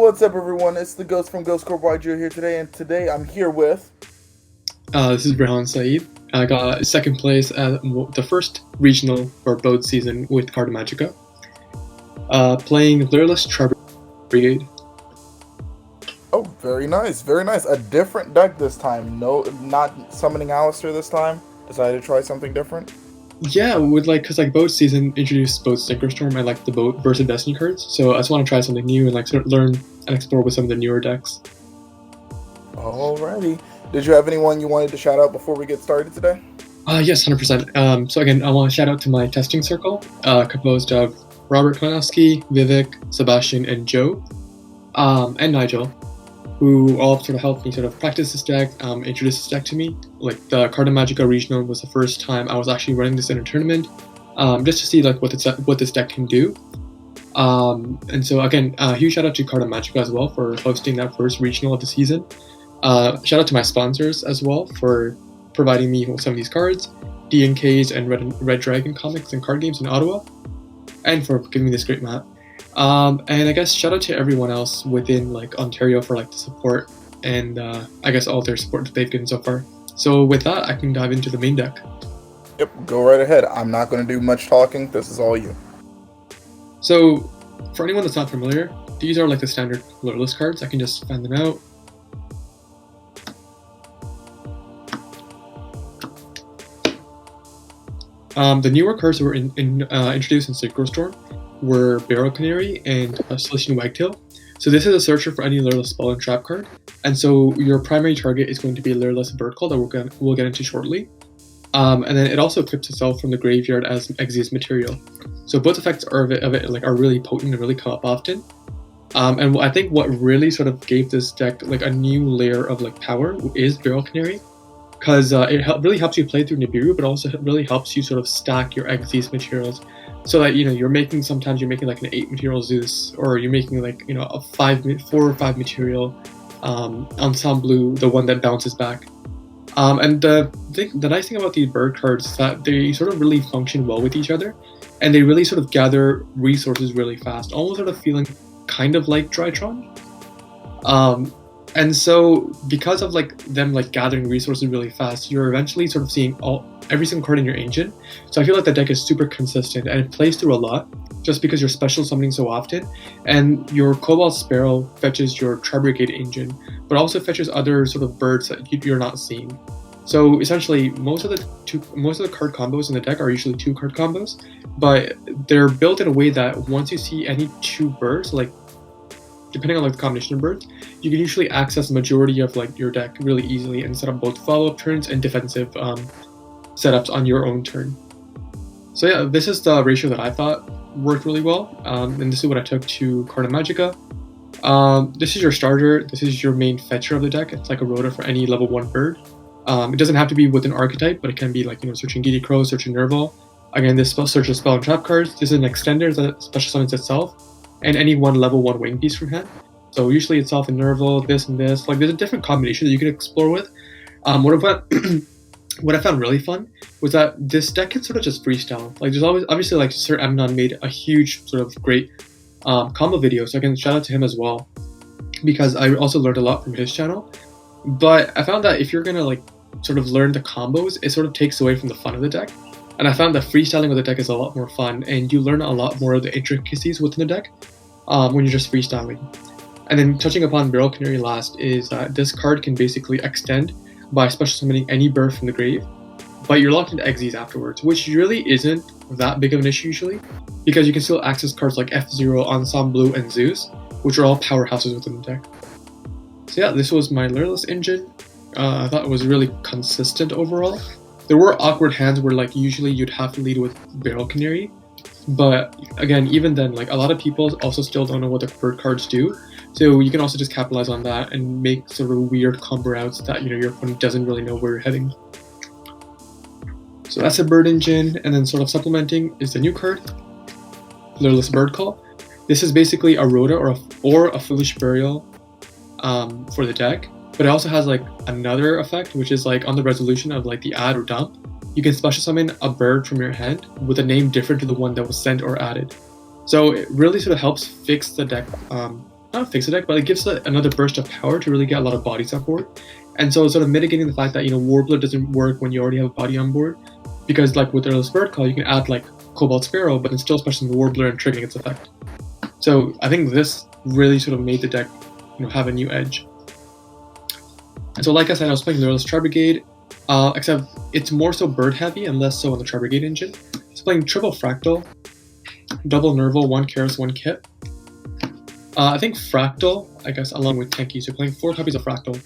What's up, everyone? It's the Ghost from Ghost Corp YuGiOh here today, and today I'm here with... This is Rehan Saeed. I got second place at the first regional for both season with Carta Magica. Playing Lyrilusc TRI-BRIGADE. Oh, very nice, very nice. A different deck this time. No, not summoning Alistair this time. Decided to try something different. Yeah, because boat season introduced both Synchro and the boat Burst of Destiny cards. So I just want to try something new and sort of learn and explore with some of the newer decks. Alrighty. Did you have anyone you wanted to shout out before we get started today? Yes, 100%. So again, I want to shout out to my testing circle, composed of Robert Konowski, Vivek, Sebastian, and Joe, and Nigel, who all sort of helped me sort of practice this deck, introduce this deck to me. The Carta Magica Regional was the first time I was actually running this in a tournament, just to see what this deck can do. And so again, huge shout out to Carta Magica as well for hosting that first regional of the season. Shout out to my sponsors as well for providing me with some of these cards, DNKs and Red Dragon comics and card games in Ottawa, and for giving me this great map. And I guess shout out to everyone else within Ontario for the support and I guess all their support that they've given so far. So with that, I can dive into the main deck. Yep, go right ahead. I'm not going to do much talking. This is all you. So for anyone that's not familiar, these are the standard Lyrilusc cards. I can just fan them out. The newer cards that were introduced in Synchro Storm were Barrel Canary and Celestian Wagtail. So this is a searcher for any Lyrilusc spell and trap card, and so your primary target is going to be Lyrilusc Bird Call that we'll get into shortly. And then it also equips itself from the graveyard as Exe's material. So both effects of it are really potent and really come up often. And I think what really sort of gave this deck a new layer of power is Barrel Canary, because it really helps you play through Nibiru, but also it really helps you sort of stack your Exe's materials. So that sometimes you're making an 8 material Zeus, or you're making a 4 or 5 material Ensemble, the one that bounces back. And the nice thing about these bird cards is that they sort of really function well with each other, and they really sort of gather resources really fast, almost sort of feeling kind of like Drytron. And so because of them gathering resources really fast, you're eventually sort of seeing every single card in your engine. So I feel like the deck is super consistent and it plays through a lot just because you're special summoning so often, and your Cobalt Sparrow fetches your TRI-BRIGADE engine, but also fetches other sort of birds that you're not seeing. So essentially, most of the card combos in the deck are usually 2 card combos, but they're built in a way that once you see any 2 birds, depending on the combination of birds, you can usually access the majority of your deck really easily and set up both follow-up turns and defensive setups on your own turn. So yeah, this is the ratio that I thought worked really well, and this is what I took to Carta Magica. This is your starter. This is your main fetcher of the deck. It's like a rota for any level 1 bird. It doesn't have to be with an archetype, but it can be searching Giddy Crow, searching Nerval. Again, this searches spell and trap cards. This is an extender that special summons itself, and any one level 1 wing piece from hand. So usually itself and Nerval, this and this. There's a different combination that you can explore with. What I found really fun was that this deck can sort of just freestyle. There's always, obviously, Sir Amnon made a huge sort of great combo video, so I can shout out to him as well, because I also learned a lot from his channel. But I found that if you're gonna sort of learn the combos, it sort of takes away from the fun of the deck. And I found that freestyling with the deck is a lot more fun, and you learn a lot more of the intricacies within the deck when you're just freestyling. And then touching upon Barrel Canary last is that this card can basically extend by special summoning any bird from the grave, but you're locked into Exes afterwards, which really isn't that big of an issue usually, because you can still access cards like F-Zero, Ensemble, and Zeus, which are all powerhouses within the deck. So yeah, this was my Lyrilusc engine. I thought it was really consistent overall. There were awkward hands where usually you'd have to lead with Barrel Canary, but again, even then, a lot of people also still don't know what the bird cards do. So you can also just capitalize on that and make sort of weird combo routes that your opponent doesn't really know where you're heading. So that's a bird engine, and then sort of supplementing is the new card, Lyrilusc Bird Call. This is basically a Rhoda or a Foolish Burial for the deck, but it also has another effect, which is on the resolution of the add or dump, you can special summon a bird from your hand with a name different to the one that was sent or added. So it really sort of helps fix the deck not fix the deck, but it gives it another burst of power to really get a lot of bodies on board. And so sort of mitigating the fact that, Warbler doesn't work when you already have a body on board, because like with Lyrilusc Bird Call, you can add like Cobalt Sparrow, but then still special the Warbler and triggering its effect. So I think this really sort of made the deck, have a new edge. And so like I said, I was playing Lyrilusc TRI-BRIGADE, except it's more so bird heavy and less so on the TRI-BRIGADE engine. I was playing triple Fractal, double Nerval, 1 Karis, 1 Kit. I think Fractal, I guess, along with Tenki, so playing 4 copies of Fractal.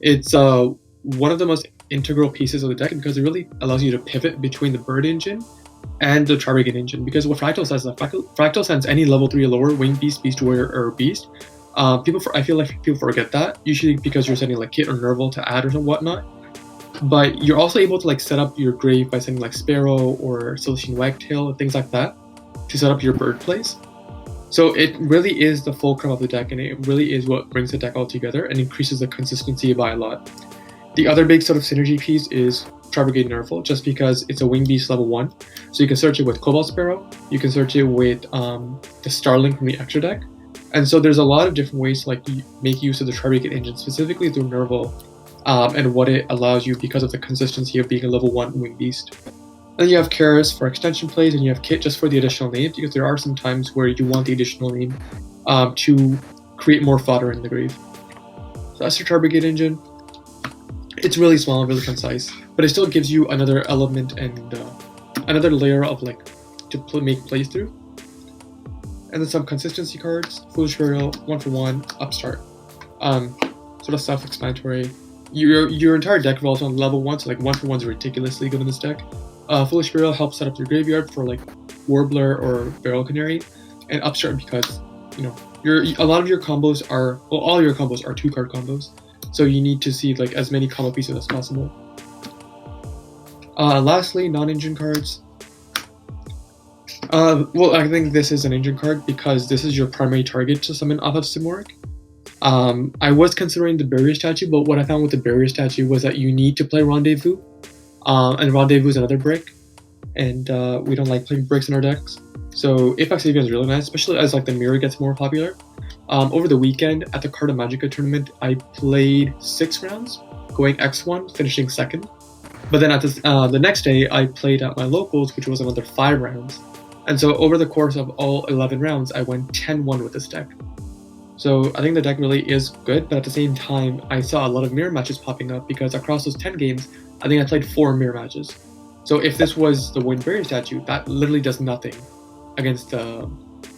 It's one of the most integral pieces of the deck because it really allows you to pivot between the bird engine and the TRI-BRIGADE engine. Because what Fractal says is that Fractal sends any level 3 or lower Winged Beast, Beast Warrior, or Beast. I feel like people forget that, usually because you're sending like Kit or Nerval to add or whatnot. But you're also able to like set up your grave by sending like Sparrow or Celestian Wagtail and things like that to set up your bird plays. So it really is the fulcrum of the deck, and it really is what brings the deck all together and increases the consistency by a lot. The other big sort of synergy piece is TRI-BRIGADE Nerval, just because it's a Wing Beast level 1. So you can search it with Cobalt Sparrow, you can search it with the Starling from the extra deck. And so there's a lot of different ways to like make use of the TRI-BRIGADE engine, specifically through Nerval, and what it allows you because of the consistency of being a level 1 Wing Beast. Then you have Karis for extension plays, and you have Kit just for the additional name, because there are some times where you want the additional name to create more fodder in the grave. So that's your TRI-BRIGADE engine. It's really small, really concise, but it still gives you another element and another layer of like to make plays through. And then some consistency cards: Foolish Burial, 1-for-1, Upstart. Sort of self-explanatory. Your entire deck revolves on level 1, so like 1-for-1 is ridiculously good in this deck. Foolish Burial helps set up your graveyard for like Warbler or Barrel Canary, and Upstart because a lot of your combos are, well, all your combos are 2-card combos, so you need to see like as many combo pieces as possible. Lastly, non-engine cards. Well, I think this is an engine card because this is your primary target to summon off of Simoric. I was considering the Barrier Statue, but what I found with the Barrier Statue was that you need to play Rendezvous. And Rendezvous is another brick, and we don't like playing bricks in our decks. So Apex Avian is really nice, especially as like the mirror gets more popular. Over the weekend at the Carta Magica tournament, I played 6 rounds, going X1, finishing 2nd. But then at the next day, I played at my locals, which was another 5 rounds. And so over the course of all 11 rounds, I went 10-1 with this deck. So I think the deck really is good, but at the same time, I saw a lot of mirror matches popping up because across those 10 games, I think I played 4 mirror matches. So if this was the Wind Barrier Statue, that literally does nothing against the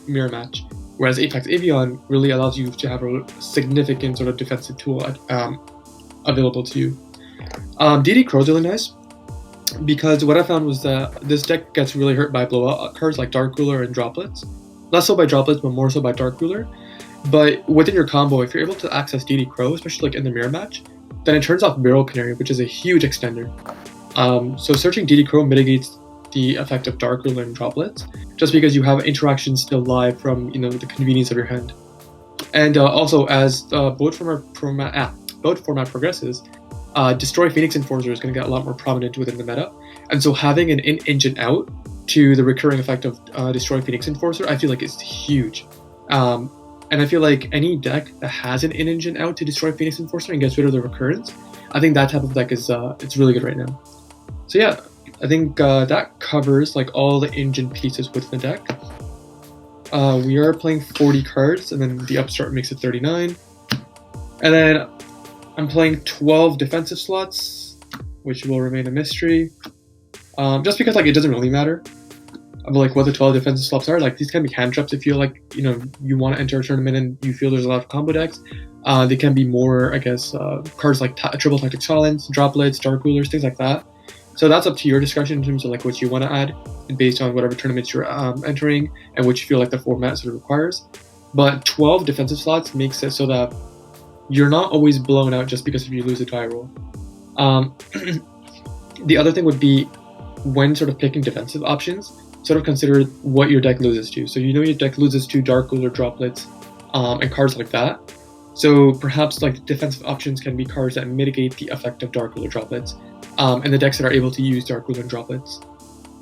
mirror match. Whereas Apex Avian really allows you to have a significant sort of defensive tool available to you. DD Crow is really nice because what I found was that this deck gets really hurt by blowout cards like Dark Ruler and Droplets. Less so by Droplets, but more so by Dark Ruler. But within your combo, if you're able to access DD Crow, especially like in the mirror match, then it turns off Barrel Canary, which is a huge extender. So searching DD Crow mitigates the effect of Dark Ruler and Droplets, just because you have interactions still live from the convenience of your hand. And also, as boat format progresses, Destroy Phoenix Enforcer is going to get a lot more prominent within the meta. And so having an in-engine out to the recurring effect of Destroy Phoenix Enforcer, I feel like is huge. And I feel like any deck that has an in-engine out to destroy Phoenix Enforcer and gets rid of the recurrence, I think that type of deck is it's really good right now. So yeah, I think that covers like all the engine pieces within the deck. We are playing 40 cards, and then the Upstart makes it 39. And then I'm playing 12 defensive slots, which will remain a mystery. Just because like it doesn't really matter of like what the 12 defensive slots are. Like these can be hand traps if you feel like you want to enter a tournament and you feel there's a lot of combo decks. They can be more, I guess, cards like Triple Tactic Silence, Droplets, Dark Rulers, things like that. So that's up to your discretion in terms of like what you want to add based on whatever tournaments you're entering and which you feel like the format sort of requires. But 12 defensive slots makes it so that you're not always blown out just because if you lose a die roll. The other thing would be when sort of picking defensive options, sort of consider what your deck loses to. So your deck loses to Dark Ruler, Droplets, and cards like that. So perhaps like defensive options can be cards that mitigate the effect of Dark Ruler, Droplets, and the decks that are able to use Dark Ruler and Droplets.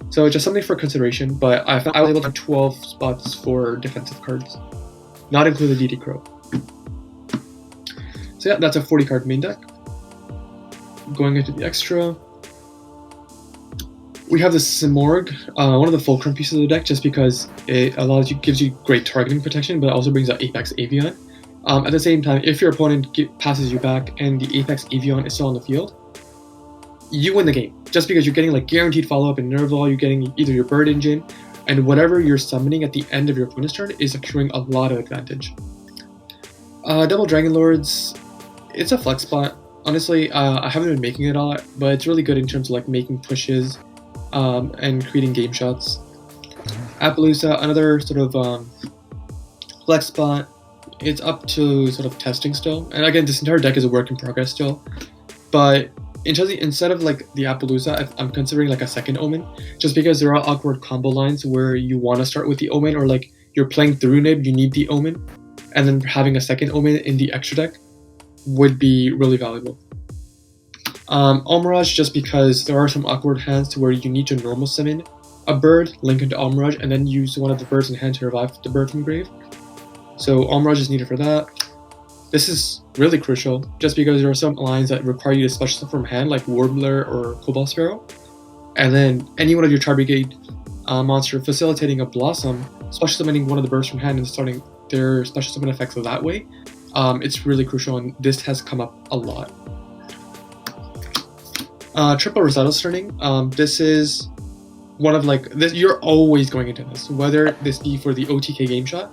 So just something for consideration, but I was able to have 12 spots for defensive cards, not including DD Crow. So yeah, that's a 40 card main deck. Going into the extra, we have the Simorgh, one of the fulcrum pieces of the deck, just because it gives you great targeting protection, but it also brings out Apex Avian. At the same time, if your opponent passes you back and the Apex Avian is still on the field, you win the game. Just because you're getting like guaranteed follow-up in Nerval, you're getting either your Bird Engine, and whatever you're summoning at the end of your opponent's turn is accruing a lot of advantage. Double Dragon Lords, it's a flex spot. Honestly, I haven't been making it a lot, but it's really good in terms of like making pushes and creating game shots. Appaloosa, another sort of flex spot. It's up to sort of testing still, and again, this entire deck is a work in progress still. But instead of like the Appaloosa, I'm considering like a second Omen, just because there are awkward combo lines where you want to start with the Omen, or like you're playing through Nib, you need the Omen, and then having a second Omen in the extra deck would be really valuable. Almirage, just because there are some awkward hands to where you need to normal summon a bird, link into Almirage, and then use one of the birds in hand to revive the bird from grave. So Almirage is needed for that. This is really crucial, just because there are some lines that require you to special summon from hand, like Warbler or Cobalt Sparrow, and then any one of your TRI-BRIGADE monster facilitating a Blossom, special summoning one of the birds from hand and starting their special summon effects that way. It's really crucial, and this has come up a lot. Triple Recital Turning. This is one of like this. You're always going into this, whether this be for the OTK game shot,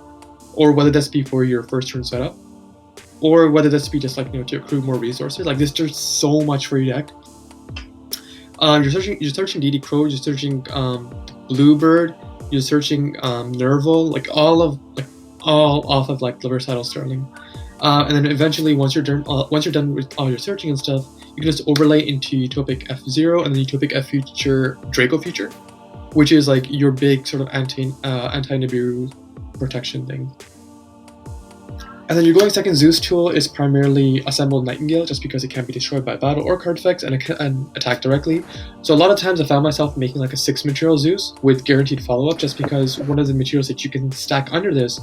or whether this be for your first turn setup, or whether this be just like to accrue more resources. Like this, there's so much for your deck. You're searching DD Crow, you're searching Bluebird, you're searching Nerval, like all off of like the Recital Sterling. And then eventually, once you're done with all your searching and stuff, you can just overlay into Utopic F0 and then Utopic F Future Draco Future, which is like your big sort of anti-Nibiru protection thing. And then your going second Zeus tool is primarily Assembled Nightingale, just because it can't be destroyed by battle or card effects and it can attack directly. So a lot of times I found myself making like a 6 material Zeus with guaranteed follow-up, just because one of the materials that you can stack under this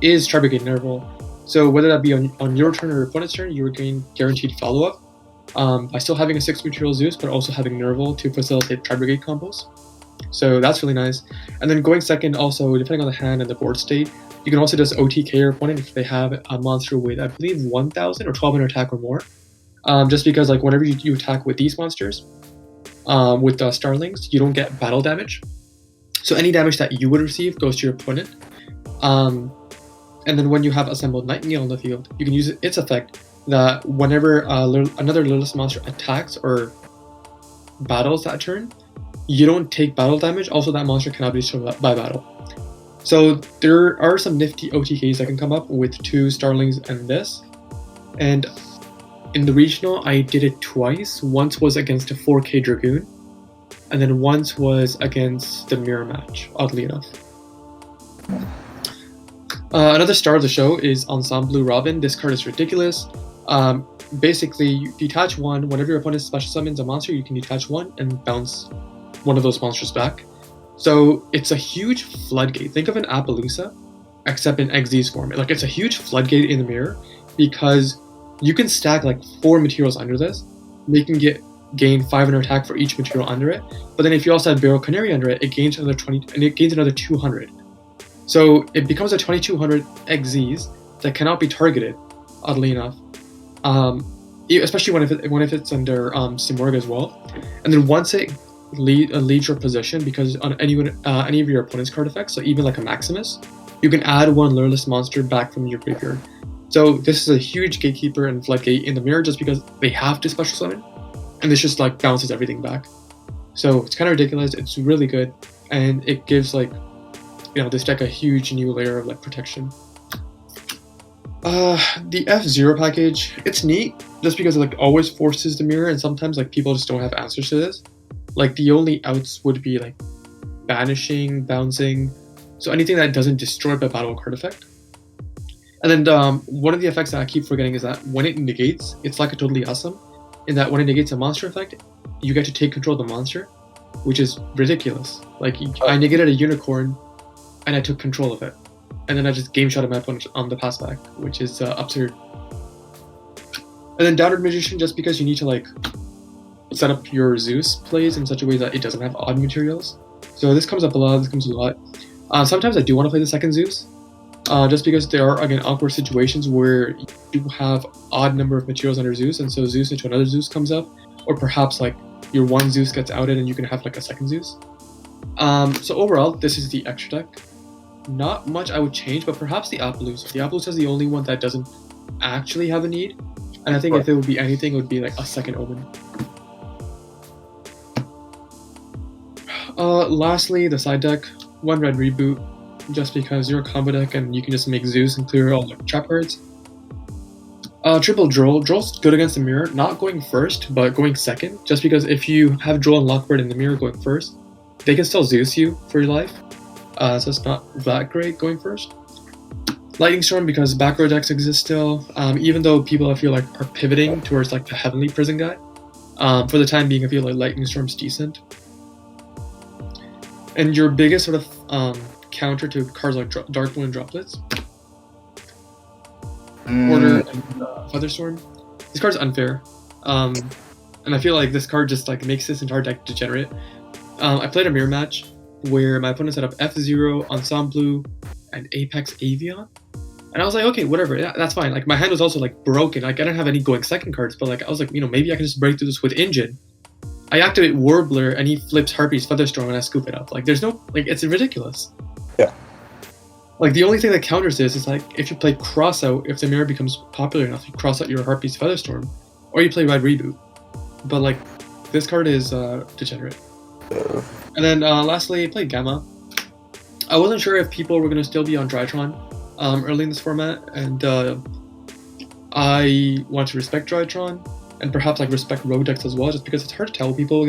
is TRI-BRIGADE Nerval. So whether that be on your turn or your opponent's turn, you are getting guaranteed follow-up by still having a 6 material Zeus, but also having Nerval to facilitate TRI-BRIGADE combos. So that's really nice. And then going second, also depending on the hand and the board state, you can also just OTK your opponent if they have a monster with, I believe, 1,000 or 1,200 attack or more. Just because like whenever you attack with these monsters, with the Starlings, you don't get battle damage. So any damage that you would receive goes to your opponent. And then when you have Assembled Nightingale on the field, you can use its effect that whenever another Lyrilusc monster attacks or battles that turn, you don't take battle damage. Also, that monster cannot be destroyed by battle. So there are some nifty OTKs that can come up with 2 Starlings and this. And in the regional, I did it twice. Once was against a 4K Dragoon, and then once was against the mirror match, oddly enough. Another star of the show is Ensemble Blue Robin. This card is ridiculous. Basically, you detach one. Whenever your opponent special summons a monster, you can detach one and bounce one of those monsters back. So it's a huge floodgate. Think of an Appaloosa, except in XZ's form. Like it's a huge floodgate in the mirror, because you can stack like 4 materials under this, making it gain 500 attack for each material under it. But then if you also have Barrel Canary under it, it gains another 20, and it gains another 200. So it becomes a 2200 XZs that cannot be targeted, oddly enough. Especially when if it's under Simorgh as well. And then once it leaves your position, because on any of your opponent's card effects, so even like a Maximus, you can add 1 Lyrilusc monster back from your graveyard. So this is a huge gatekeeper and floodgate in the mirror, just because they have to special summon, and this just like bounces everything back. So it's kind of ridiculous. It's really good, and it gives like, this deck a huge new layer of like protection. The F0 package, it's neat just because it like always forces the mirror, and sometimes like people just don't have answers to this. Like the only outs would be like banishing, bouncing, so anything that doesn't destroy by battle card effect. And then one of the effects that I keep forgetting is that when it negates, it's like a totally awesome, in that when it negates a monster effect, you get to take control of the monster, which is ridiculous. Like I negated a unicorn, and I took control of it, and then I just game shot my opponent on the pass back, which is absurd. And then Downward Magician, just because you need to like set up your Zeus plays in such a way that it doesn't have odd materials. So this comes up a lot. Sometimes I do want to play the second Zeus, just because there are again awkward situations where you have odd number of materials under Zeus, and so Zeus into another Zeus comes up, or perhaps like your one Zeus gets outed and you can have like a second Zeus. So overall, this is the extra deck. Not much I would change, but perhaps the Appaloosa. The Appaloosa is the only one that doesn't actually have a need, and I think if it would be anything, it would be like a second Omen. Lastly, the side deck, 1 red reboot, just because you're a combo deck and you can just make Zeus and clear all the trap cards. Triple Droll. Droll's good against the mirror, not going first, but going second, just because if you have Droll and Lockbird in the mirror going first, they can still Zeus you for your life, so it's not that great going first. Lightning Storm, because back row decks exist still, even though people I feel like are pivoting towards like the Heavenly Prison guy. For the time being, I feel like Lightning Storm's decent. And your biggest sort of counter to cards like Dark Moon and Droplets, Order and Featherstorm. This card's unfair, and I feel like this card just like makes this entire deck degenerate. I played a mirror match where my opponent set up F-Zero, Ensemble, and Apex Avion, and I was like, okay, whatever, yeah, that's fine. Like my hand was also like broken. Like I didn't have any going second cards, but like I was like, maybe I can just break through this with Engine. I activate Warbler and he flips Harpy's Featherstorm and I scoop it up. Like there's no, like it's ridiculous. Yeah. Like the only thing that counters this is like if you play Crossout, if the mirror becomes popular enough, you cross out your Harpy's Featherstorm, or you play Red Reboot. But like this card is degenerate. And then lastly, I played Gamma. I wasn't sure if people were gonna still be on Drytron early in this format, and I want to respect Drytron and perhaps like respect rogue decks as well, just because it's hard to tell people